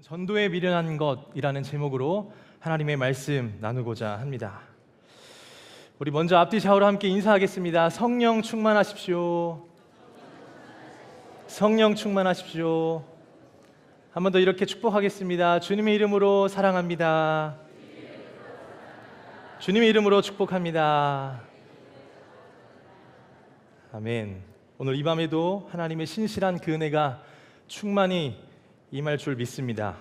전도에 미련한 것이라는 제목으로 하나님의 말씀 나누고자 합니다. 우리 먼저 앞뒤 좌우로 함께 인사하겠습니다. 성령 충만하십시오. 성령 충만하십시오. 한 번 더 이렇게 축복하겠습니다. 주님의 이름으로 사랑합니다. 주님의 이름으로 축복합니다. 아멘. 오늘 이 밤에도 하나님의 신실한 그 은혜가 충만히 임할 줄 믿습니다.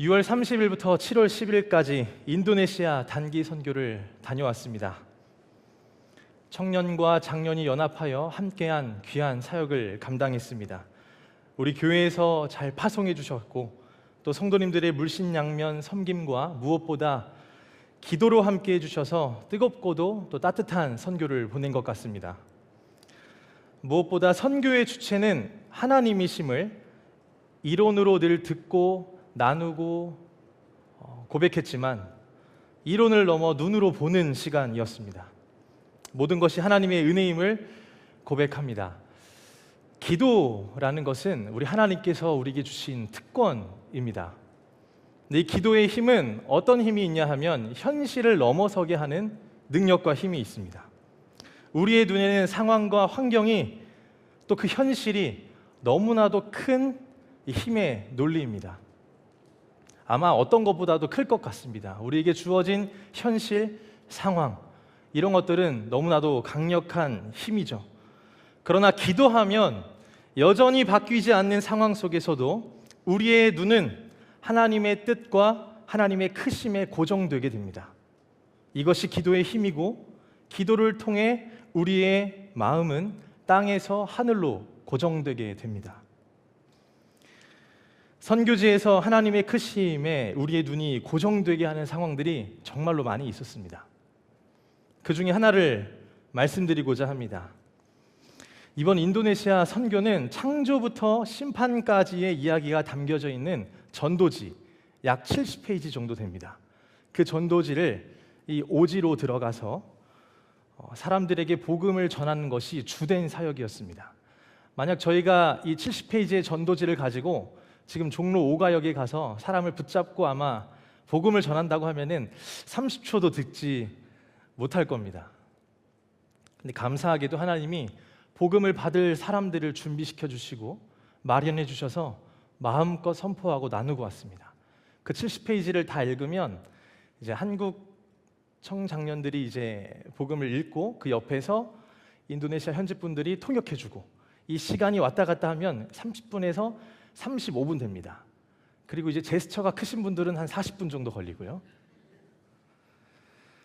6월 30일부터 7월 10일까지 인도네시아 단기 선교를 다녀왔습니다. 청년과 장년이 연합하여 함께한 귀한 사역을 감당했습니다. 우리 교회에서 잘 파송해 주셨고 또 성도님들의 물신양면 섬김과 무엇보다 기도로 함께해 주셔서 뜨겁고도 또 따뜻한 선교를 보낸 것 같습니다. 무엇보다 선교의 주체는 하나님이심을 이론으로 늘 듣고 나누고 고백했지만 이론을 넘어 눈으로 보는 시간이었습니다. 모든 것이 하나님의 은혜임을 고백합니다. 기도라는 것은 우리 하나님께서 우리에게 주신 특권입니다. 이 기도의 힘은 어떤 힘이 있냐 하면 현실을 넘어서게 하는 능력과 힘이 있습니다. 우리의 눈에는 상황과 환경이 또 그 현실이 너무나도 큰 힘의 논리입니다. 아마 어떤 것보다도 클 것 같습니다. 우리에게 주어진 현실, 상황 이런 것들은 너무나도 강력한 힘이죠. 그러나 기도하면 여전히 바뀌지 않는 상황 속에서도 우리의 눈은 하나님의 뜻과 하나님의 크심에 고정되게 됩니다. 이것이 기도의 힘이고 기도를 통해 우리의 마음은 땅에서 하늘로 고정되게 됩니다. 선교지에서 하나님의 크심에 우리의 눈이 고정되게 하는 상황들이 정말로 많이 있었습니다. 그 중에 하나를 말씀드리고자 합니다. 이번 인도네시아 선교는 창조부터 심판까지의 이야기가 담겨져 있는 전도지 약 70페이지 정도 됩니다. 그 전도지를 이 오지로 들어가서 사람들에게 복음을 전하는 것이 주된 사역이었습니다. 만약 저희가 이 70페이지의 전도지를 가지고 지금 종로 5가역에 가서 사람을 붙잡고 아마 복음을 전한다고 하면은 30초도 듣지 못할 겁니다. 근데 감사하게도 하나님이 복음을 받을 사람들을 준비시켜 주시고 마련해 주셔서 마음껏 선포하고 나누고 왔습니다. 그 70페이지를 다 읽으면 이제 한국 청장년들이 이제 복음을 읽고 그 옆에서 인도네시아 현지 분들이 통역해 주고 이 시간이 왔다 갔다 하면 30분에서 35분 됩니다. 그리고 이제 제스처가 크신 분들은 한 40분 정도 걸리고요.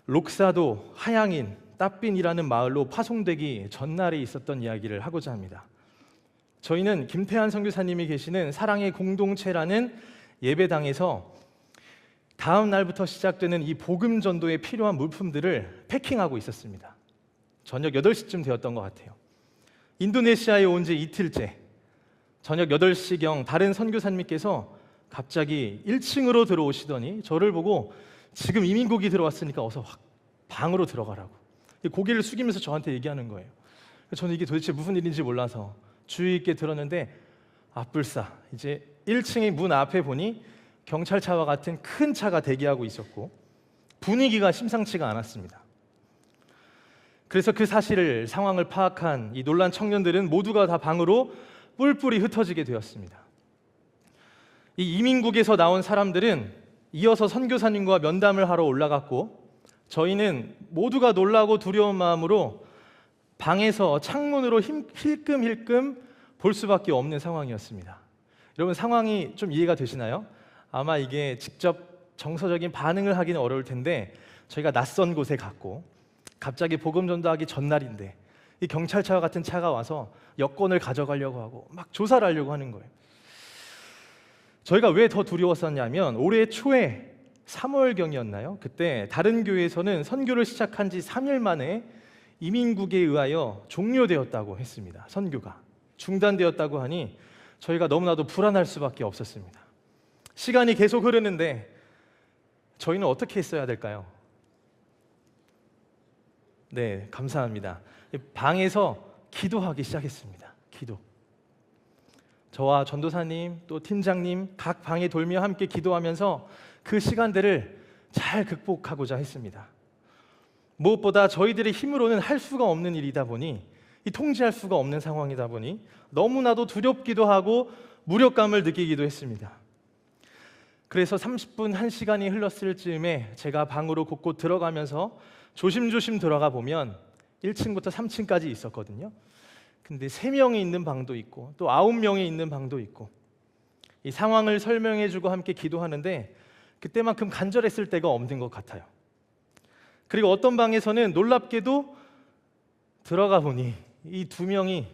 록사도, 하양인, 따빈이라는 마을로 파송되기 전날에 있었던 이야기를 하고자 합니다. 저희는 김태한 선교사님이 계시는 사랑의 공동체라는 예배당에서 다음 날부터 시작되는 이 복음 전도에 필요한 물품들을 패킹하고 있었습니다. 저녁 8시쯤 되었던 것 같아요. 인도네시아에 온 지 이틀째 저녁 8시경 다른 선교사님께서 갑자기 1층으로 들어오시더니 저를 보고 지금 이민국이 들어왔으니까 어서 확 방으로 들어가라고 고개를 숙이면서 저한테 얘기하는 거예요. 저는 이게 도대체 무슨 일인지 몰라서 주의 있게 들었는데 앞불싸 이제 1층의 문 앞에 보니 경찰차와 같은 큰 차가 대기하고 있었고 분위기가 심상치가 않았습니다. 그래서 그 사실을 상황을 파악한 이 놀란 청년들은 모두가 다 방으로 뿔뿔이 흩어지게 되었습니다. 이 이민국에서 나온 사람들은 이어서 선교사님과 면담을 하러 올라갔고 저희는 모두가 놀라고 두려운 마음으로 방에서 창문으로 힐끔힐끔 볼 수밖에 없는 상황이었습니다. 여러분 상황이 좀 이해가 되시나요? 아마 이게 직접 정서적인 반응을 하기는 어려울 텐데 저희가 낯선 곳에 갔고 갑자기 복음 전도하기 전날인데 이 경찰차와 같은 차가 와서 여권을 가져가려고 하고 막 조사를 하려고 하는 거예요. 저희가 왜 더 두려웠었냐면 올해 초에 3월경이었나요? 그때 다른 교회에서는 선교를 시작한 지 3일 만에 이민국에 의하여 종료되었다고 했습니다. 선교가 중단되었다고 하니 저희가 너무나도 불안할 수밖에 없었습니다. 시간이 계속 흐르는데 저희는 어떻게 했어야 될까요? 네, 감사합니다. 방에서 기도하기 시작했습니다. 기도. 저와 전도사님 또 팀장님 각 방에 돌며 함께 기도하면서 그 시간들을 잘 극복하고자 했습니다. 무엇보다 저희들의 힘으로는 할 수가 없는 일이다 보니, 이 통제할 수가 없는 상황이다 보니 너무나도 두렵기도 하고 무력감을 느끼기도 했습니다. 그래서 30분, 1시간이 흘렀을 즈음에 제가 방으로 곳곳 들어가면서 조심조심 들어가 보면 1층부터 3층까지 있었거든요. 근데 3명이 있는 방도 있고 또 9명이 있는 방도 있고, 이 상황을 설명해주고 함께 기도하는데 그때만큼 간절했을 때가 없는 것 같아요. 그리고 어떤 방에서는 놀랍게도 들어가 보니 이 2명이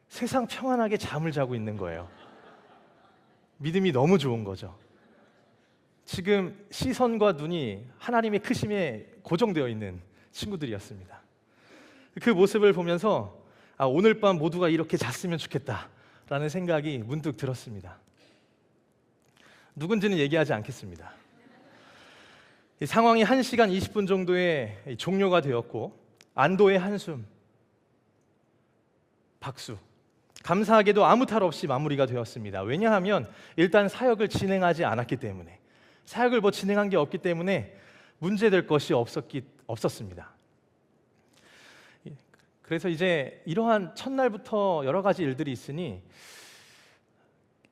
세상 평안하게 잠을 자고 있는 거예요. 믿음이 너무 좋은 거죠. 지금 시선과 눈이 하나님의 크심에 고정되어 있는 친구들이었습니다. 그 모습을 보면서 오늘 밤 모두가 이렇게 잤으면 좋겠다라는 생각이 문득 들었습니다. 누군지는 얘기하지 않겠습니다. 이 상황이 1시간 20분 정도에 종료가 되었고 안도의 한숨, 박수, 감사하게도 아무 탈 없이 마무리가 되었습니다. 왜냐하면 일단 사역을 진행하지 않았기 때문에, 사역을 진행한 게 없기 때문에 문제될 것이 없었습니다. 그래서 이제 이러한 첫날부터 여러 가지 일들이 있으니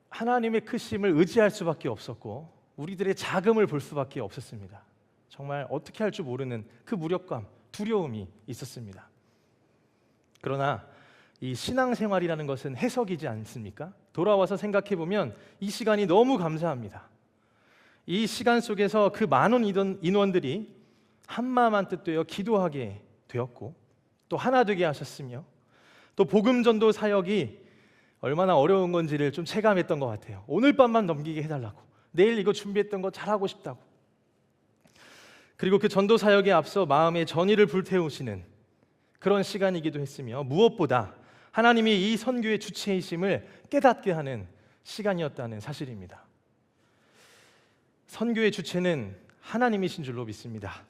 하나님의 크심을 의지할 수밖에 없었고 우리들의 자금을 볼 수밖에 없었습니다. 정말 어떻게 할 줄 모르는 그 무력감, 두려움이 있었습니다. 그러나 이 신앙생활이라는 것은 해석이지 않습니까? 돌아와서 생각해 보면 이 시간이 너무 감사합니다. 이 시간 속에서 그 많은 인원들이 한마음 한뜻 되어 기도하게 되었고 또 하나 되게 하셨으며, 또 복음전도 사역이 얼마나 어려운 건지를 좀 체감했던 것 같아요. 오늘 밤만 넘기게 해달라고, 내일 이거 준비했던 거 잘하고 싶다고. 그리고 그 전도 사역에 앞서 마음의 전의를 불태우시는 그런 시간이기도 했으며, 무엇보다 하나님이 이 선교의 주체이심을 깨닫게 하는 시간이었다는 사실입니다. 선교의 주체는 하나님이신 줄로 믿습니다.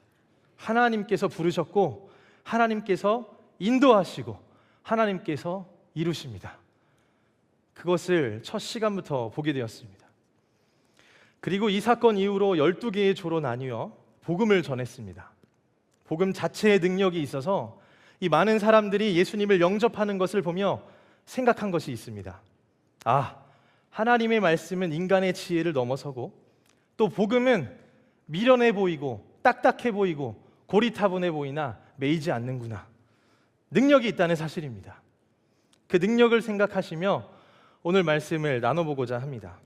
하나님께서 부르셨고 하나님께서 인도하시고 하나님께서 이루십니다. 그것을 첫 시간부터 보게 되었습니다. 그리고 이 사건 이후로 12개의 조로 나뉘어 복음을 전했습니다. 복음 자체의 능력이 있어서 이 많은 사람들이 예수님을 영접하는 것을 보며 생각한 것이 있습니다. 하나님의 말씀은 인간의 지혜를 넘어서고 또 복음은 미련해 보이고 딱딱해 보이고 고리타분해 보이나 매이지 않는구나. 능력이 있다는 사실입니다. 그 능력을 생각하시며 오늘 말씀을 나눠보고자 합니다.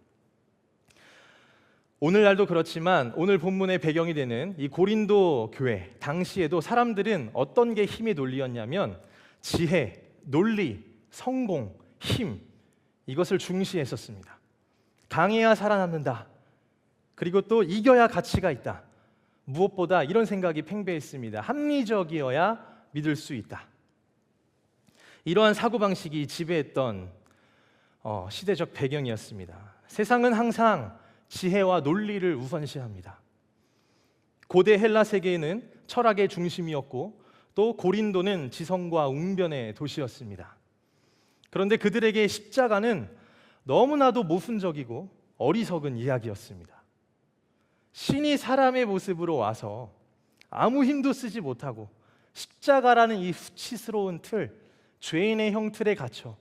오늘날도 그렇지만 오늘 본문의 배경이 되는 이 고린도 교회 당시에도 사람들은 어떤 게 힘의 논리였냐면 지혜, 논리, 성공, 힘, 이것을 중시했었습니다. 강해야 살아남는다. 그리고 또 이겨야 가치가 있다. 무엇보다 이런 생각이 팽배했습니다. 합리적이어야 믿을 수 있다. 이러한 사고방식이 지배했던 시대적 배경이었습니다. 세상은 항상 지혜와 논리를 우선시합니다. 고대 헬라 세계에는 철학의 중심이었고 또 고린도는 지성과 웅변의 도시였습니다. 그런데 그들에게 십자가는 너무나도 모순적이고 어리석은 이야기였습니다. 신이 사람의 모습으로 와서 아무 힘도 쓰지 못하고 십자가라는 이 수치스러운 틀, 죄인의 형틀에 갇혀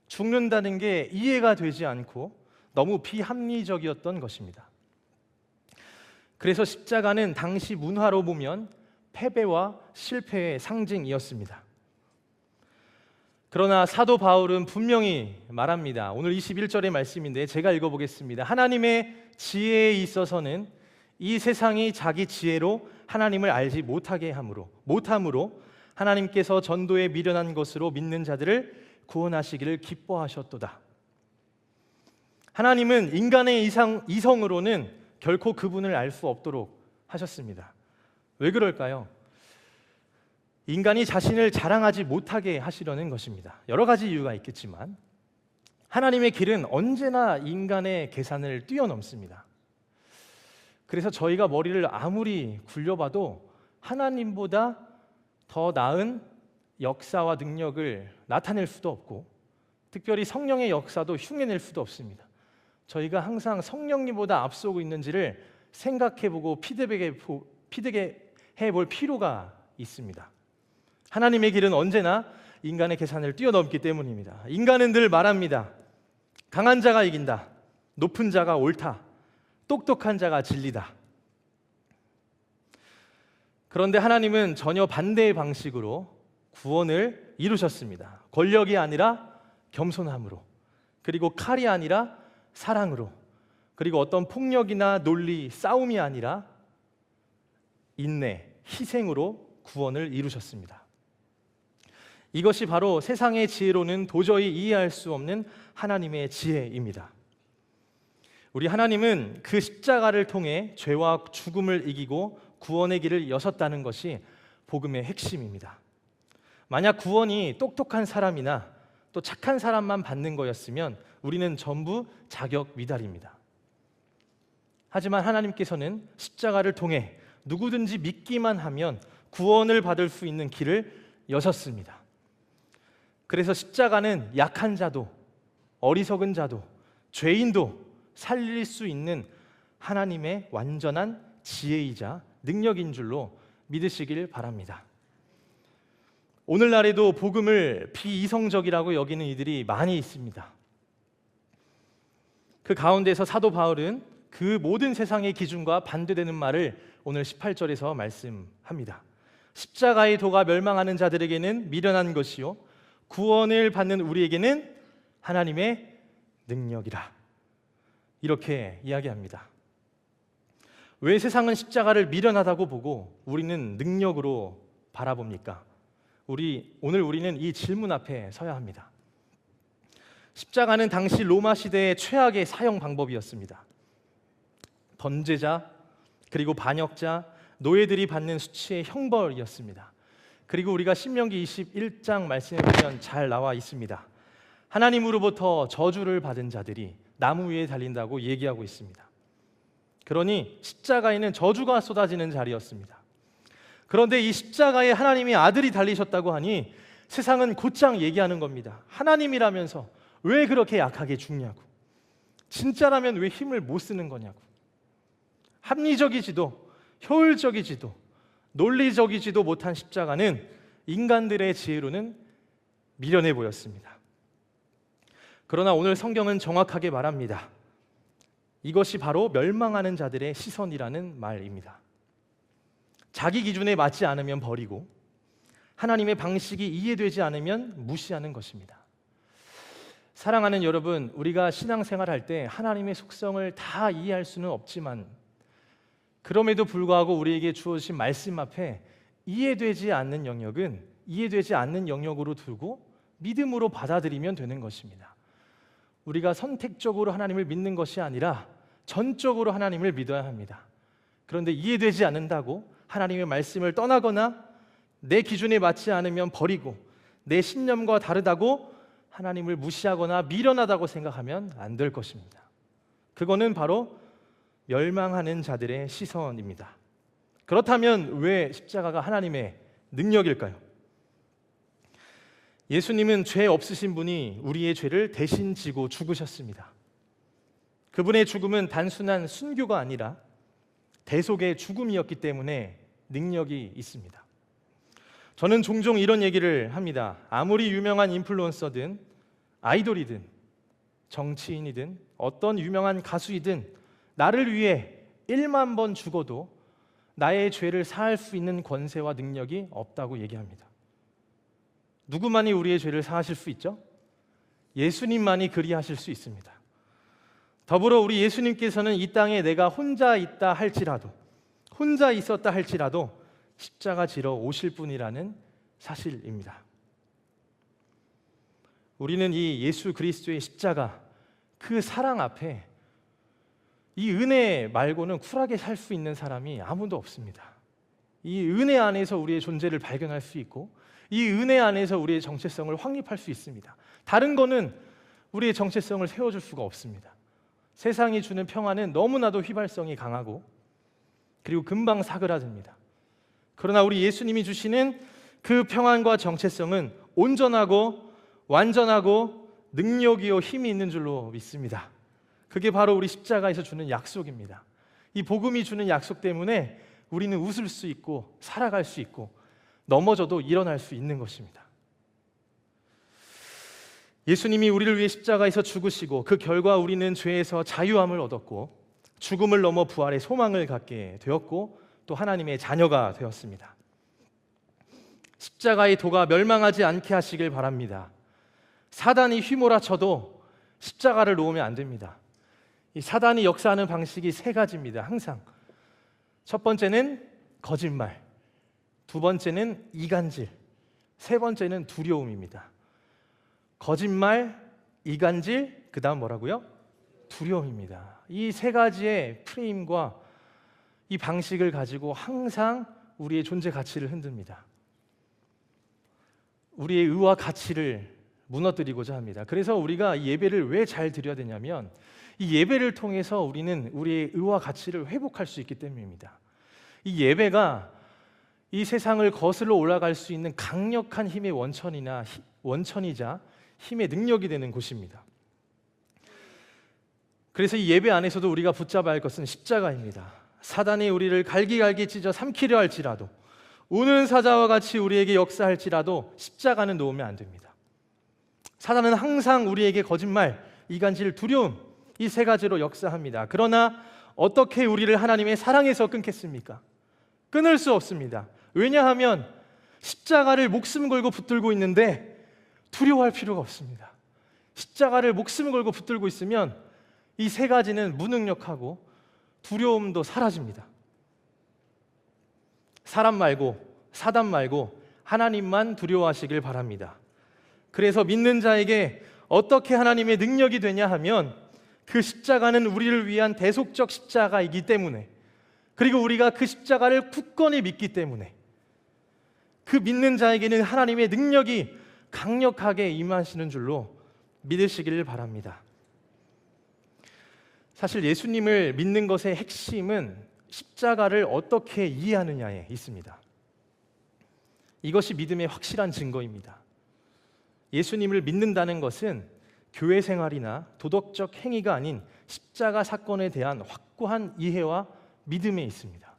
죽는다는 게 이해가 되지 않고 너무 비합리적이었던 것입니다. 그래서 십자가는 당시 문화로 보면 패배와 실패의 상징이었습니다. 그러나 사도 바울은 분명히 말합니다. 오늘 21절의 말씀인데 제가 읽어보겠습니다. 하나님의 지혜에 있어서는 이 세상이 자기 지혜로 하나님을 알지 못함으로 하나님께서 전도에 미련한 것으로 믿는 자들을 구원하시기를 기뻐하셨도다. 하나님은 인간의 이성으로는 결코 그분을 알 수 없도록 하셨습니다. 왜 그럴까요? 인간이 자신을 자랑하지 못하게 하시려는 것입니다. 여러 가지 이유가 있겠지만 하나님의 길은 언제나 인간의 계산을 뛰어넘습니다. 그래서 저희가 머리를 아무리 굴려봐도 하나님보다 더 나은 역사와 능력을 나타낼 수도 없고 특별히 성령의 역사도 흉내낼 수도 없습니다. 저희가 항상 성령님보다 앞서고 있는지를 생각해보고 피드백해 볼 필요가 있습니다. 하나님의 길은 언제나 인간의 계산을 뛰어넘기 때문입니다. 인간은 늘 말합니다. 강한 자가 이긴다. 높은 자가 옳다. 똑똑한 자가 진리다. 그런데 하나님은 전혀 반대의 방식으로 구원을 이루셨습니다. 권력이 아니라 겸손함으로, 그리고 칼이 아니라 사랑으로, 그리고 어떤 폭력이나 논리, 싸움이 아니라 인내, 희생으로 구원을 이루셨습니다. 이것이 바로 세상의 지혜로는 도저히 이해할 수 없는 하나님의 지혜입니다. 우리 하나님은 그 십자가를 통해 죄와 죽음을 이기고 구원의 길을 여셨다는 것이 복음의 핵심입니다. 만약 구원이 똑똑한 사람이나 또 착한 사람만 받는 거였으면 우리는 전부 자격 미달입니다. 하지만 하나님께서는 십자가를 통해 누구든지 믿기만 하면 구원을 받을 수 있는 길을 여셨습니다. 그래서 십자가는 약한 자도, 어리석은 자도, 죄인도 살릴 수 있는 하나님의 완전한 지혜이자 능력인 줄로 믿으시길 바랍니다. 오늘날에도 복음을 비이성적이라고 여기는 이들이 많이 있습니다. 그 가운데서 사도 바울은 그 모든 세상의 기준과 반대되는 말을 오늘 18절에서 말씀합니다. 십자가의 도가 멸망하는 자들에게는 미련한 것이요 구원을 받는 우리에게는 하나님의 능력이라. 이렇게 이야기합니다. 왜 세상은 십자가를 미련하다고 보고 우리는 능력으로 바라봅니까? 오늘 우리는 이 질문 앞에 서야 합니다. 십자가는 당시 로마 시대의 최악의 사형 방법이었습니다. 번제자, 그리고 반역자, 노예들이 받는 수치의 형벌이었습니다. 그리고 우리가 신명기 21장 말씀에 보면 잘 나와 있습니다. 하나님으로부터 저주를 받은 자들이 나무 위에 달린다고 얘기하고 있습니다. 그러니 십자가에는 저주가 쏟아지는 자리였습니다. 그런데 이 십자가에 하나님의 아들이 달리셨다고 하니 세상은 곧장 얘기하는 겁니다. 하나님이라면서 왜 그렇게 약하게 죽냐고. 진짜라면 왜 힘을 못 쓰는 거냐고. 합리적이지도 효율적이지도 논리적이지도 못한 십자가는 인간들의 지혜로는 미련해 보였습니다. 그러나 오늘 성경은 정확하게 말합니다. 이것이 바로 멸망하는 자들의 시선이라는 말입니다. 자기 기준에 맞지 않으면 버리고 하나님의 방식이 이해되지 않으면 무시하는 것입니다. 사랑하는 여러분, 우리가 신앙생활할 때 하나님의 속성을 다 이해할 수는 없지만 그럼에도 불구하고 우리에게 주어진 말씀 앞에 이해되지 않는 영역은 이해되지 않는 영역으로 두고 믿음으로 받아들이면 되는 것입니다. 우리가 선택적으로 하나님을 믿는 것이 아니라 전적으로 하나님을 믿어야 합니다. 그런데 이해되지 않는다고 하나님의 말씀을 떠나거나 내 기준에 맞지 않으면 버리고 내 신념과 다르다고 하나님을 무시하거나 미련하다고 생각하면 안 될 것입니다. 그거는 바로 멸망하는 자들의 시선입니다. 그렇다면 왜 십자가가 하나님의 능력일까요? 예수님은 죄 없으신 분이 우리의 죄를 대신 지고 죽으셨습니다. 그분의 죽음은 단순한 순교가 아니라 대속의 죽음이었기 때문에 능력이 있습니다. 저는 종종 이런 얘기를 합니다. 아무리 유명한 인플루언서든 아이돌이든 정치인이든 어떤 유명한 가수이든 나를 위해 1만 번 죽어도 나의 죄를 사할 수 있는 권세와 능력이 없다고 얘기합니다. 누구만이 우리의 죄를 사하실 수 있죠? 예수님만이 그리하실 수 있습니다. 더불어 우리 예수님께서는 이 땅에 내가 혼자 있다 할지라도, 혼자 있었다 할지라도 십자가 지러 오실 분이라는 사실입니다. 우리는 이 예수 그리스도의 십자가, 그 사랑 앞에 이 은혜 말고는 쿨하게 살 수 있는 사람이 아무도 없습니다. 이 은혜 안에서 우리의 존재를 발견할 수 있고 이 은혜 안에서 우리의 정체성을 확립할 수 있습니다. 다른 거는 우리의 정체성을 세워줄 수가 없습니다. 세상이 주는 평화는 너무나도 휘발성이 강하고 그리고 금방 사그라듭니다. 그러나 우리 예수님이 주시는 그 평안과 정체성은 온전하고 완전하고 능력이요 힘이 있는 줄로 믿습니다. 그게 바로 우리 십자가에서 주는 약속입니다. 이 복음이 주는 약속 때문에 우리는 웃을 수 있고 살아갈 수 있고 넘어져도 일어날 수 있는 것입니다. 예수님이 우리를 위해 십자가에서 죽으시고 그 결과 우리는 죄에서 자유함을 얻었고 죽음을 넘어 부활의 소망을 갖게 되었고 또 하나님의 자녀가 되었습니다. 십자가의 도가 멸망하지 않게 하시길 바랍니다. 사단이 휘몰아쳐도 십자가를 놓으면 안 됩니다. 이 사단이 역사하는 방식이 세 가지입니다. 항상 첫 번째는 거짓말, 두 번째는 이간질, 세 번째는 두려움입니다. 거짓말, 이간질, 그 다음 뭐라고요? 두려움입니다. 이 세 가지의 프레임과 이 방식을 가지고 항상 우리의 존재 가치를 흔듭니다. 우리의 의와 가치를 무너뜨리고자 합니다. 그래서 우리가 이 예배를 왜 잘 드려야 되냐면 이 예배를 통해서 우리는 우리의 의와 가치를 회복할 수 있기 때문입니다. 이 예배가 이 세상을 거슬러 올라갈 수 있는 강력한 힘의 원천이자 힘의 능력이 되는 곳입니다. 그래서 이 예배 안에서도 우리가 붙잡아야 할 것은 십자가입니다. 사단이 우리를 갈기갈기 찢어 삼키려 할지라도 우는 사자와 같이 우리에게 역사할지라도 십자가는 놓으면 안 됩니다. 사단은 항상 우리에게 거짓말, 이간질, 두려움 이 세 가지로 역사합니다. 그러나 어떻게 우리를 하나님의 사랑에서 끊겠습니까? 끊을 수 없습니다. 왜냐하면 십자가를 목숨 걸고 붙들고 있는데 두려워할 필요가 없습니다. 십자가를 목숨 걸고 붙들고 있으면 이 세 가지는 무능력하고 두려움도 사라집니다. 사람 말고 사단 말고 하나님만 두려워하시길 바랍니다. 그래서 믿는 자에게 어떻게 하나님의 능력이 되냐 하면 그 십자가는 우리를 위한 대속적 십자가이기 때문에 그리고 우리가 그 십자가를 굳건히 믿기 때문에 그 믿는 자에게는 하나님의 능력이 강력하게 임하시는 줄로 믿으시기를 바랍니다. 사실 예수님을 믿는 것의 핵심은 십자가를 어떻게 이해하느냐에 있습니다. 이것이 믿음의 확실한 증거입니다. 예수님을 믿는다는 것은 교회 생활이나 도덕적 행위가 아닌 십자가 사건에 대한 확고한 이해와 믿음에 있습니다.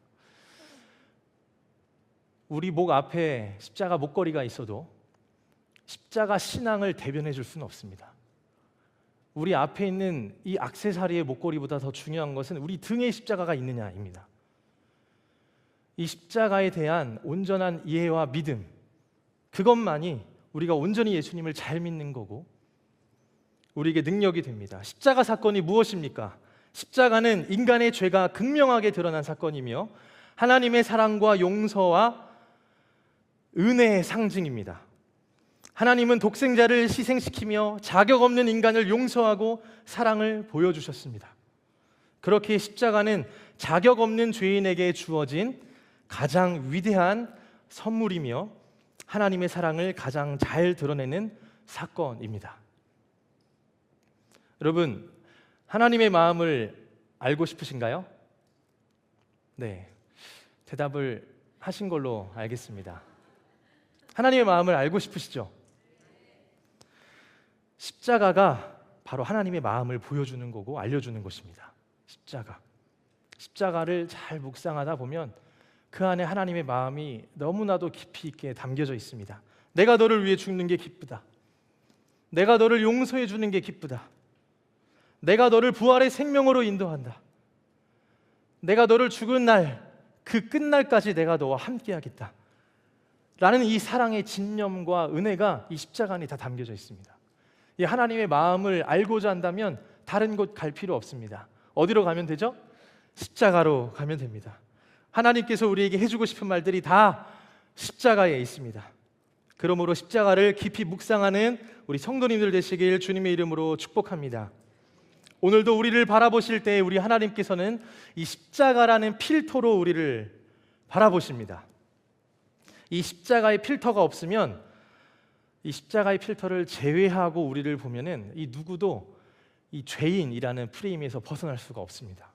우리 목 앞에 십자가 목걸이가 있어도 십자가 신앙을 대변해 줄 수는 없습니다. 우리 앞에 있는 이 액세서리의 목걸이보다 더 중요한 것은 우리 등에 십자가가 있느냐입니다. 이 십자가에 대한 온전한 이해와 믿음, 그것만이 우리가 온전히 예수님을 잘 믿는 거고 우리에게 능력이 됩니다. 십자가 사건이 무엇입니까? 십자가는 인간의 죄가 극명하게 드러난 사건이며 하나님의 사랑과 용서와 은혜의 상징입니다. 하나님은 독생자를 희생시키며 자격 없는 인간을 용서하고 사랑을 보여주셨습니다. 그렇게 십자가는 자격 없는 죄인에게 주어진 가장 위대한 선물이며 하나님의 사랑을 가장 잘 드러내는 사건입니다. 여러분, 하나님의 마음을 알고 싶으신가요? 네, 대답을 하신 걸로 알겠습니다. 하나님의 마음을 알고 싶으시죠? 십자가가 바로 하나님의 마음을 보여주는 거고 알려주는 것입니다. 십자가를 잘 묵상하다 보면 그 안에 하나님의 마음이 너무나도 깊이 있게 담겨져 있습니다. 내가 너를 위해 죽는 게 기쁘다. 내가 너를 용서해 주는 게 기쁘다. 내가 너를 부활의 생명으로 인도한다. 내가 너를 죽은 날, 그 끝날까지 내가 너와 함께하겠다. 라는 이 사랑의 진념과 은혜가 이 십자가 안에 다 담겨져 있습니다. 이 하나님의 마음을 알고자 한다면 다른 곳 갈 필요 없습니다. 어디로 가면 되죠? 십자가로 가면 됩니다. 하나님께서 우리에게 해주고 싶은 말들이 다 십자가에 있습니다. 그러므로 십자가를 깊이 묵상하는 우리 성도님들 되시길 주님의 이름으로 축복합니다. 오늘도 우리를 바라보실 때 우리 하나님께서는 이 십자가라는 필터로 우리를 바라보십니다. 이 십자가의 필터가 없으면 이 십자가의 필터를 제외하고 우리를 보면은 이 누구도 이 죄인이라는 프레임에서 벗어날 수가 없습니다.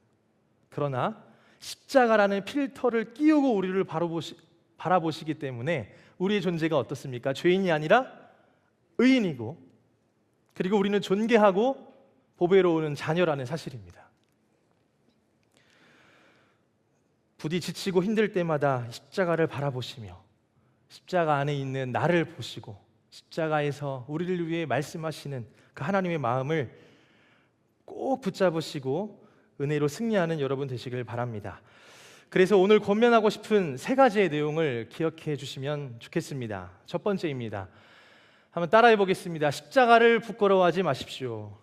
그러나 십자가라는 필터를 끼우고 우리를 바라보시기 때문에 우리의 존재가 어떻습니까? 죄인이 아니라 의인이고 그리고 우리는 존귀하고 보배로운 자녀라는 사실입니다. 부디 지치고 힘들 때마다 십자가를 바라보시며 십자가 안에 있는 나를 보시고 십자가에서 우리를 위해 말씀하시는 그 하나님의 마음을 꼭 붙잡으시고 은혜로 승리하는 여러분 되시길 바랍니다. 그래서 오늘 권면하고 싶은 세 가지의 내용을 기억해 주시면 좋겠습니다. 첫 번째입니다. 한번 따라해 보겠습니다. 십자가를 부끄러워하지 마십시오.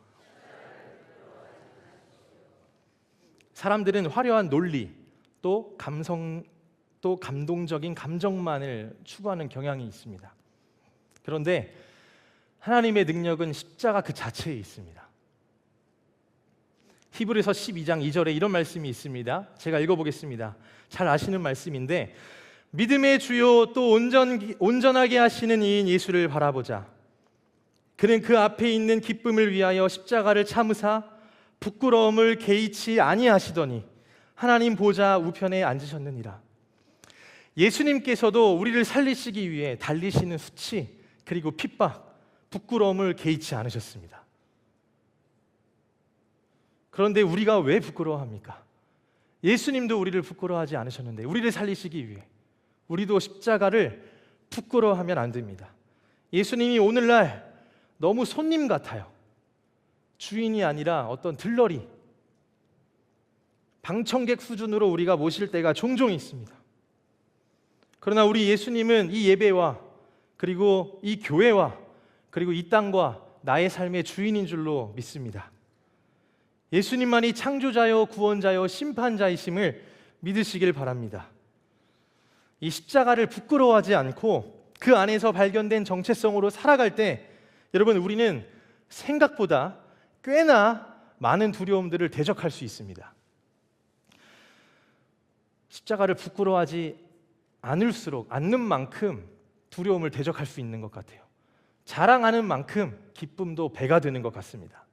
사람들은 화려한 논리, 또 감동적인 감정만을 추구하는 경향이 있습니다. 그런데 하나님의 능력은 십자가 그 자체에 있습니다. 히브리서 12장 2절에 이런 말씀이 있습니다. 제가 읽어보겠습니다. 잘 아시는 말씀인데, 믿음의 주요 또 온전하게 하시는 이인 예수를 바라보자. 그는 그 앞에 있는 기쁨을 위하여 십자가를 참으사 부끄러움을 개의치 아니하시더니 하나님 보좌 우편에 앉으셨느니라. 예수님께서도 우리를 살리시기 위해 달리시는 수치, 그리고 핍박, 부끄러움을 개의치 않으셨습니다. 그런데 우리가 왜 부끄러워합니까? 예수님도 우리를 부끄러워하지 않으셨는데, 우리를 살리시기 위해 우리도 십자가를 부끄러워하면 안 됩니다. 예수님이 오늘날 너무 손님 같아요. 주인이 아니라 어떤 들러리, 방청객 수준으로 우리가 모실 때가 종종 있습니다. 그러나 우리 예수님은 이 예배와 그리고 이 교회와 그리고 이 땅과 나의 삶의 주인인 줄로 믿습니다. 예수님만이 창조자요 구원자요 심판자이심을 믿으시길 바랍니다. 이 십자가를 부끄러워하지 않고 그 안에서 발견된 정체성으로 살아갈 때 여러분, 우리는 생각보다 꽤나 많은 두려움들을 대적할 수 있습니다. 십자가를 부끄러워하지 않는 만큼 두려움을 대적할 수 있는 것 같아요. 자랑하는 만큼 기쁨도 배가 되는 것 같습니다.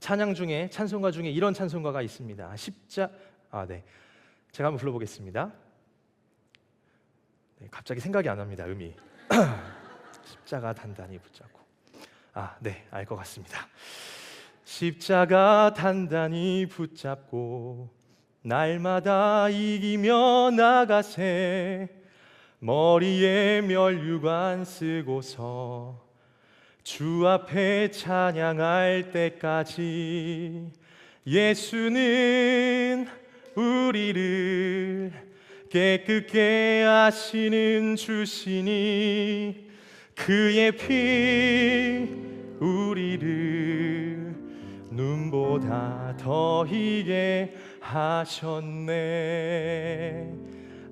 찬양 중에, 찬송가 중에 이런 찬송가가 있습니다. 제가 한번 불러보겠습니다. 갑자기 생각이 안 납니다. 음이 십자가 단단히 붙잡고, 알 것 같습니다. 십자가 단단히 붙잡고 날마다 이기며 나가세. 머리에 면류관 쓰고서 주 앞에 찬양할 때까지 예수는 우리를 깨끗게 하시는 주시니 그의 피 우리를 눈보다 더 희게 하셨네.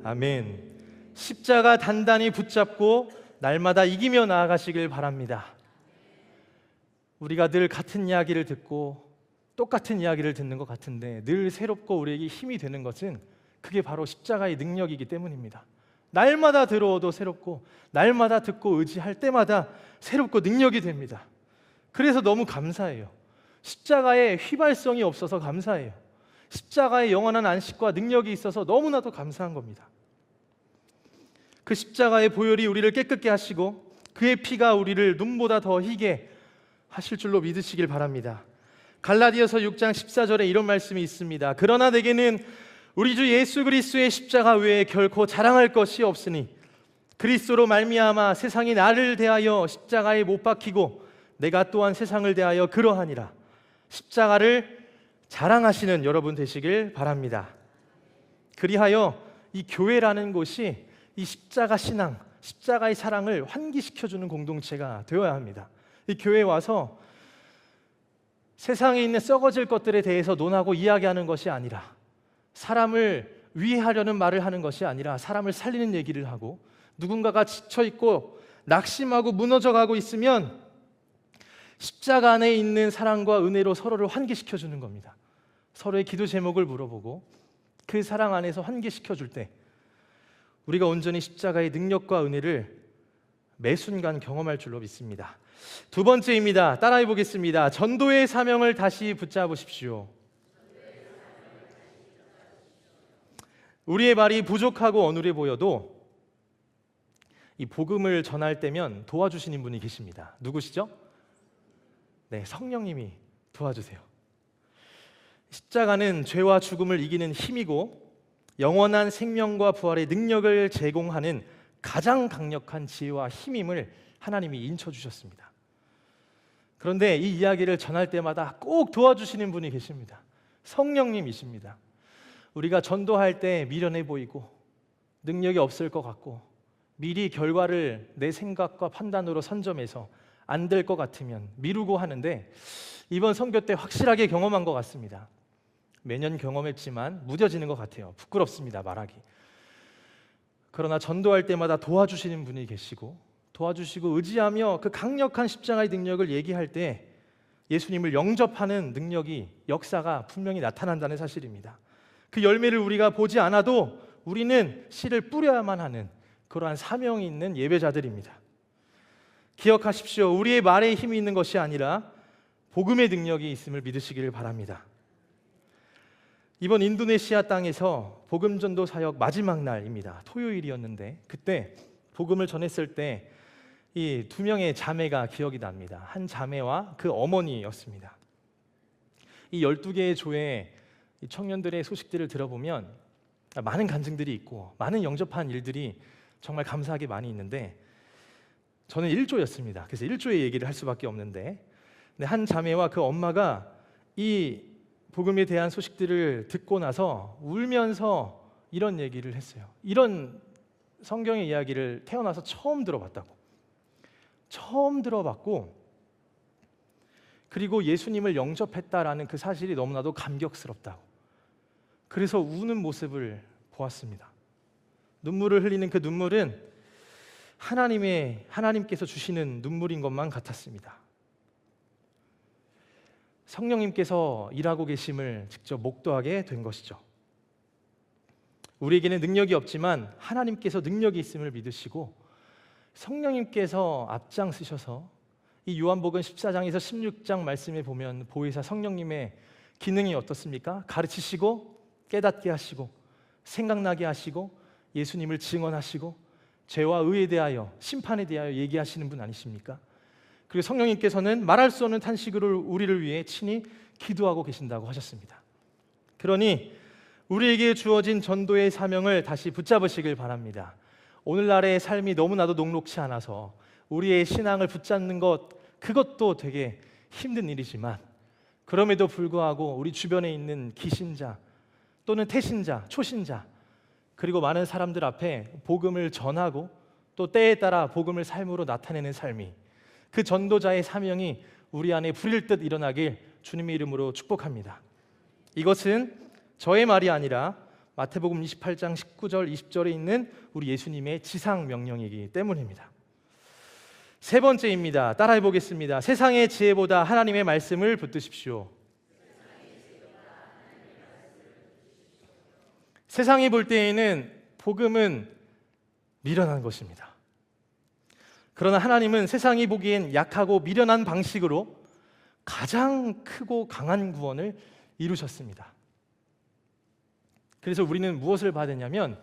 아멘. 십자가 단단히 붙잡고 날마다 이기며 나아가시길 바랍니다. 우리가 늘 같은 이야기를 듣고 똑같은 이야기를 듣는 것 같은데 늘 새롭고 우리에게 힘이 되는 것은 그게 바로 십자가의 능력이기 때문입니다. 날마다 들어오도 새롭고 날마다 듣고 의지할 때마다 새롭고 능력이 됩니다. 그래서 너무 감사해요. 십자가에 휘발성이 없어서 감사해요. 십자가의 영원한 안식과 능력이 있어서 너무나도 감사한 겁니다. 그 십자가의 보혈이 우리를 깨끗게 하시고 그의 피가 우리를 눈보다 더 희게 하실 줄로 믿으시길 바랍니다. 갈라디아서 6장 14절에 이런 말씀이 있습니다. 그러나 내게는 우리 주 예수 그리스도의 십자가 외에 결코 자랑할 것이 없으니 그리스도로 말미암아 세상이 나를 대하여 십자가에 못 박히고 내가 또한 세상을 대하여 그러하니라. 십자가를 자랑하시는 여러분 되시길 바랍니다. 그리하여 이 교회라는 곳이 이 십자가 신앙, 십자가의 사랑을 환기시켜주는 공동체가 되어야 합니다. 이 교회에 와서 세상에 있는 썩어질 것들에 대해서 논하고 이야기하는 것이 아니라, 사람을 위해하려는 말을 하는 것이 아니라 사람을 살리는 얘기를 하고, 누군가가 지쳐있고 낙심하고 무너져가고 있으면 십자가 안에 있는 사랑과 은혜로 서로를 환기시켜주는 겁니다. 서로의 기도 제목을 물어보고 그 사랑 안에서 환기시켜줄 때 우리가 온전히 십자가의 능력과 은혜를 매 순간 경험할 줄로 믿습니다. 두 번째입니다. 따라해 보겠습니다. 전도의 사명을 다시 붙잡으십시오. 우리의 말이 부족하고 어눌해 보여도 이 복음을 전할 때면 도와주시는 분이 계십니다. 누구시죠? 네, 성령님이 도와주세요. 십자가는 죄와 죽음을 이기는 힘이고 영원한 생명과 부활의 능력을 제공하는 가장 강력한 지혜와 힘임을 하나님이 인쳐주셨습니다. 그런데 이 이야기를 전할 때마다 꼭 도와주시는 분이 계십니다. 성령님이십니다. 우리가 전도할 때 미련해 보이고 능력이 없을 것 같고 미리 결과를 내 생각과 판단으로 선점해서 안 될 것 같으면 미루고 하는데 이번 선교 때 확실하게 경험한 것 같습니다. 매년 경험했지만 무뎌지는 것 같아요. 부끄럽습니다, 말하기. 그러나 전도할 때마다 도와주시는 분이 계시고 도와주시고 의지하며 그 강력한 십자가의 능력을 얘기할 때 예수님을 영접하는 능력이, 역사가 분명히 나타난다는 사실입니다. 그 열매를 우리가 보지 않아도 우리는 씨를 뿌려야만 하는 그러한 사명이 있는 예배자들입니다. 기억하십시오. 우리의 말에 힘이 있는 것이 아니라 복음의 능력이 있음을 믿으시기를 바랍니다. 이번 인도네시아 땅에서 복음전도 사역 마지막 날입니다. 토요일이었는데 그때 복음을 전했을 때 이 두 명의 자매가 기억이 납니다. 한 자매와 그 어머니였습니다. 이 12개의 조의 청년들의 소식들을 들어보면 많은 간증들이 있고 많은 영접한 일들이 정말 감사하게 많이 있는데 저는 1조였습니다. 그래서 1조의 얘기를 할 수밖에 없는데 한 자매와 그 엄마가 이 복음에 대한 소식들을 듣고 나서 울면서 이런 얘기를 했어요. 이런 성경의 이야기를 태어나서 처음 들어봤다고. 처음 들어봤고 그리고 예수님을 영접했다라는 그 사실이 너무나도 감격스럽다고. 그래서 우는 모습을 보았습니다. 눈물을 흘리는 그 눈물은 하나님께서 주시는 눈물인 것만 같았습니다. 성령님께서 일하고 계심을 직접 목도하게 된 것이죠. 우리에게는 능력이 없지만 하나님께서 능력이 있음을 믿으시고 성령님께서 앞장서셔서 이 요한복음 14장에서 16장 말씀에 보면 보혜사 성령님의 기능이 어떻습니까? 가르치시고 깨닫게 하시고 생각나게 하시고 예수님을 증언하시고 죄와 의에 대하여 심판에 대하여 얘기하시는 분 아니십니까? 그리고 성령님께서는 말할 수 없는 탄식으로 우리를 위해 친히 기도하고 계신다고 하셨습니다. 그러니 우리에게 주어진 전도의 사명을 다시 붙잡으시길 바랍니다. 오늘날의 삶이 너무나도 녹록치 않아서 우리의 신앙을 붙잡는 그것도 되게 힘든 일이지만 그럼에도 불구하고 우리 주변에 있는 기신자 또는 태신자, 초신자 그리고 많은 사람들 앞에 복음을 전하고 또 때에 따라 복음을 삶으로 나타내는 삶이 그 전도자의 사명이 우리 안에 불일 듯 일어나길 주님의 이름으로 축복합니다. 이것은 저의 말이 아니라 마태복음 28장 19절 20절에 있는 우리 예수님의 지상 명령이기 때문입니다. 세 번째입니다. 따라해 보겠습니다. 세상의 지혜보다 하나님의 말씀을 붙드십시오. 세상이 볼 때에는 복음은 미련한 것입니다. 그러나 하나님은 세상이 보기엔 약하고 미련한 방식으로 가장 크고 강한 구원을 이루셨습니다. 그래서 우리는 무엇을 봐야 되냐면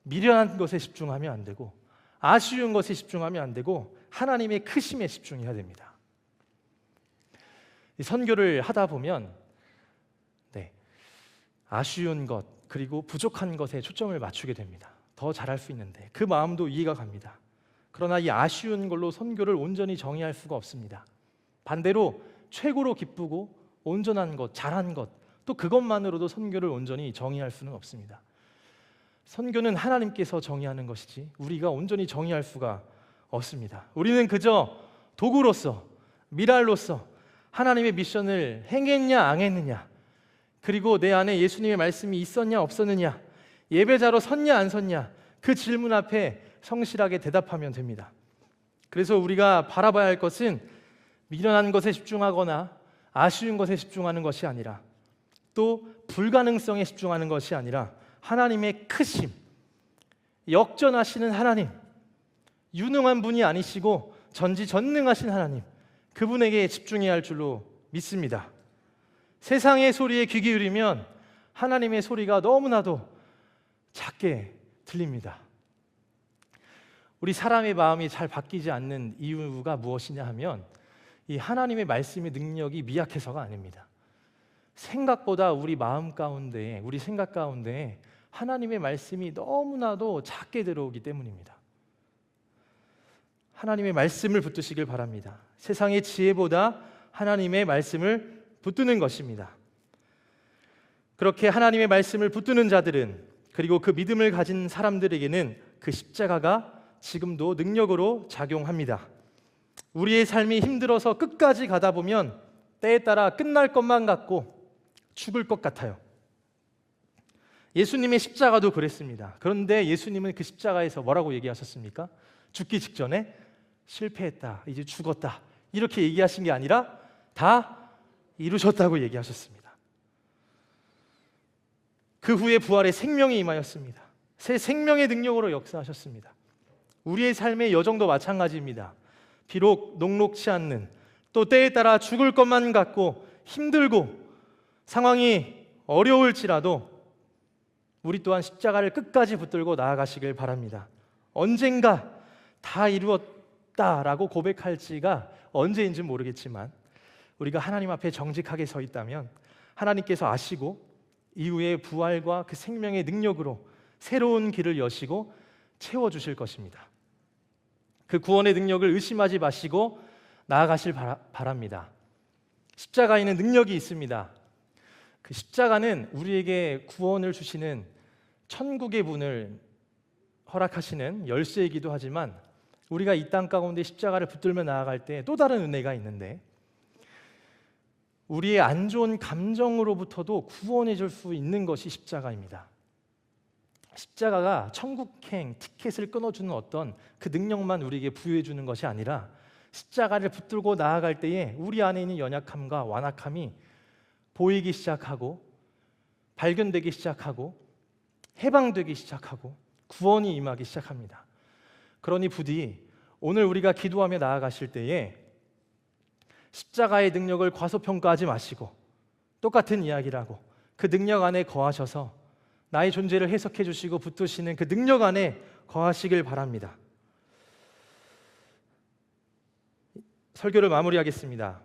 미련한 것에 집중하면 안 되고 아쉬운 것에 집중하면 안 되고 하나님의 크심에 집중해야 됩니다. 이 선교를 하다 보면 아쉬운 것 그리고 부족한 것에 초점을 맞추게 됩니다. 더 잘할 수 있는데 그 마음도 이해가 갑니다. 그러나 이 아쉬운 걸로 선교를 온전히 정의할 수가 없습니다. 반대로 최고로 기쁘고 온전한 것, 잘한 것 또 그것만으로도 선교를 온전히 정의할 수는 없습니다. 선교는 하나님께서 정의하는 것이지 우리가 온전히 정의할 수가 없습니다. 우리는 그저 도구로서 미랄로서 하나님의 미션을 행했냐 안 했느냐 그리고 내 안에 예수님의 말씀이 있었냐 없었느냐 예배자로 섰냐 안 섰냐 그 질문 앞에 성실하게 대답하면 됩니다. 그래서 우리가 바라봐야 할 것은 미련한 것에 집중하거나 아쉬운 것에 집중하는 것이 아니라 또 불가능성에 집중하는 것이 아니라 하나님의 크심, 역전하시는 하나님, 유능한 분이 아니시고 전지전능하신 하나님, 그분에게 집중해야 할 줄로 믿습니다. 세상의 소리에 귀 기울이면 하나님의 소리가 너무나도 작게 들립니다. 우리 사람의 마음이 잘 바뀌지 않는 이유가 무엇이냐 하면 이 하나님의 말씀의 능력이 미약해서가 아닙니다. 생각보다 우리 마음 가운데, 우리 생각 가운데 하나님의 말씀이 너무나도 작게 들어오기 때문입니다. 하나님의 말씀을 붙드시길 바랍니다. 세상의 지혜보다 하나님의 말씀을 붙드는 것입니다. 그렇게 하나님의 말씀을 붙드는 자들은, 그리고 그 믿음을 가진 사람들에게는 그 십자가가 지금도 능력으로 작용합니다. 우리의 삶이 힘들어서 끝까지 가다 보면 때에 따라 끝날 것만 같고 죽을 것 같아요. 예수님의 십자가도 그랬습니다. 그런데 예수님은 그 십자가에서 뭐라고 얘기하셨습니까? 죽기 직전에 실패했다, 이제 죽었다, 이렇게 얘기하신 게 아니라 다 이루셨다고 얘기하셨습니다. 그 후에 부활의 생명이 임하였습니다. 새 생명의 능력으로 역사하셨습니다. 우리의 삶의 여정도 마찬가지입니다. 비록 녹록치 않는, 또 때에 따라 죽을 것만 같고 힘들고 상황이 어려울지라도 우리 또한 십자가를 끝까지 붙들고 나아가시길 바랍니다. 언젠가 다 이루었다라고 고백할지가 언제인지 모르겠지만 우리가 하나님 앞에 정직하게 서 있다면 하나님께서 아시고 이후에 부활과 그 생명의 능력으로 새로운 길을 여시고 채워주실 것입니다. 그 구원의 능력을 의심하지 마시고 나아가실 바랍니다. 십자가에는 능력이 있습니다. 그 십자가는 우리에게 구원을 주시는 천국의 문을 허락하시는 열쇠이기도 하지만 우리가 이 땅 가운데 십자가를 붙들며 나아갈 때 또 다른 은혜가 있는데, 우리의 안 좋은 감정으로부터도 구원해 줄 수 있는 것이 십자가입니다. 십자가가 천국행 티켓을 끊어주는 어떤 그 능력만 우리에게 부여해 주는 것이 아니라 십자가를 붙들고 나아갈 때에 우리 안에 있는 연약함과 완악함이 보이기 시작하고 발견되기 시작하고 해방되기 시작하고 구원이 임하기 시작합니다. 그러니 부디 오늘 우리가 기도하며 나아가실 때에 십자가의 능력을 과소평가하지 마시고 똑같은 이야기라고 그 능력 안에 거하셔서 나의 존재를 해석해 주시고 붙드시는 그 능력 안에 거하시길 바랍니다. 설교를 마무리하겠습니다.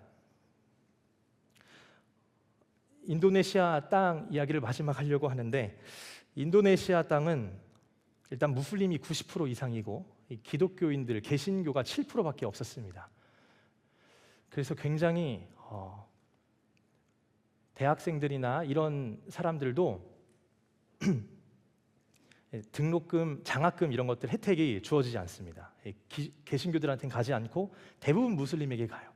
인도네시아 땅 이야기를 마지막 하려고 하는데, 인도네시아 땅은 일단 무슬림이 90% 이상이고 기독교인들, 개신교가 7%밖에 없었습니다. 그래서 굉장히 대학생들이나 이런 사람들도 등록금, 장학금 이런 것들 혜택이 주어지지 않습니다. 개신교들한테는 가지 않고 대부분 무슬림에게 가요.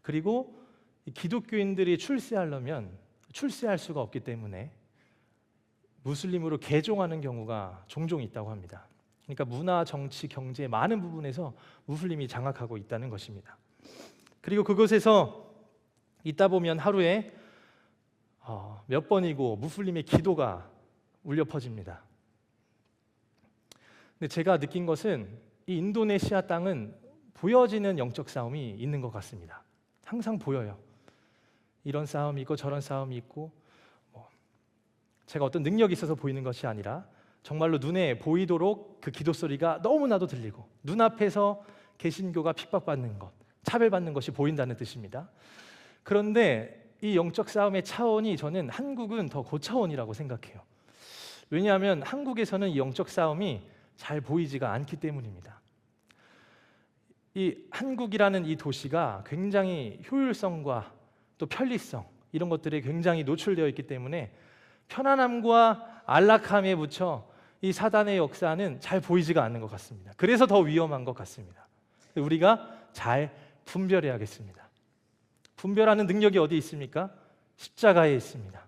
그리고 기독교인들이 출세하려면 출세할 수가 없기 때문에 무슬림으로 개종하는 경우가 종종 있다고 합니다. 그러니까 문화, 정치, 경제 많은 부분에서 무슬림이 장악하고 있다는 것입니다. 그리고 그곳에서 있다 보면 하루에 몇 번이고 무슬림의 기도가 울려 퍼집니다. 근데 제가 느낀 것은 이 인도네시아 땅은 보여지는 영적 싸움이 있는 것 같습니다. 항상 보여요. 이런 싸움이 있고 저런 싸움이 있고, 제가 어떤 능력이 있어서 보이는 것이 아니라 정말로 눈에 보이도록 그 기도 소리가 너무나도 들리고 눈앞에서 개신교가 핍박받는 것, 차별받는 것이 보인다는 뜻입니다. 그런데 이 영적 싸움의 차원이, 저는 한국은 더 고차원이라고 생각해요. 왜냐하면 한국에서는 이 영적 싸움이 잘 보이지가 않기 때문입니다. 이 한국이라는 이 도시가 굉장히 효율성과 또 편리성 이런 것들에 굉장히 노출되어 있기 때문에 편안함과 안락함에 붙여 이 사단의 역사는 잘 보이지가 않는 것 같습니다. 그래서 더 위험한 것 같습니다. 우리가 잘 분별해야겠습니다. 분별하는 능력이 어디 있습니까? 십자가에 있습니다.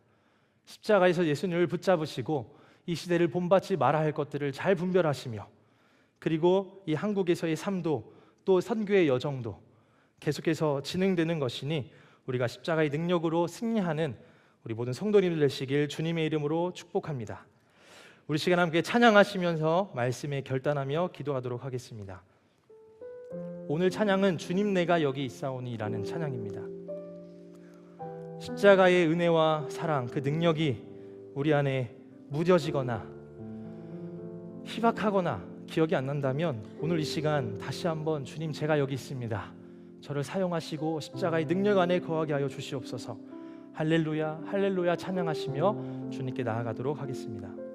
십자가에서 예수님을 붙잡으시고 이 시대를 본받지 말아야 할 것들을 잘 분별하시며, 그리고 이 한국에서의 삶도 또 선교의 여정도 계속해서 진행되는 것이니 우리가 십자가의 능력으로 승리하는 우리 모든 성도님들 되시길 주님의 이름으로 축복합니다. 우리 시간 함께 찬양하시면서 말씀에 결단하며 기도하도록 하겠습니다. 오늘 찬양은 주님 내가 여기 있사오니라는 찬양입니다. 십자가의 은혜와 사랑, 그 능력이 우리 안에 무뎌지거나 희박하거나 기억이 안 난다면 오늘 이 시간 다시 한번 주님 제가 여기 있습니다, 저를 사용하시고 십자가의 능력 안에 거하게 하여 주시옵소서. 할렐루야 할렐루야 찬양하시며 주님께 나아가도록 하겠습니다.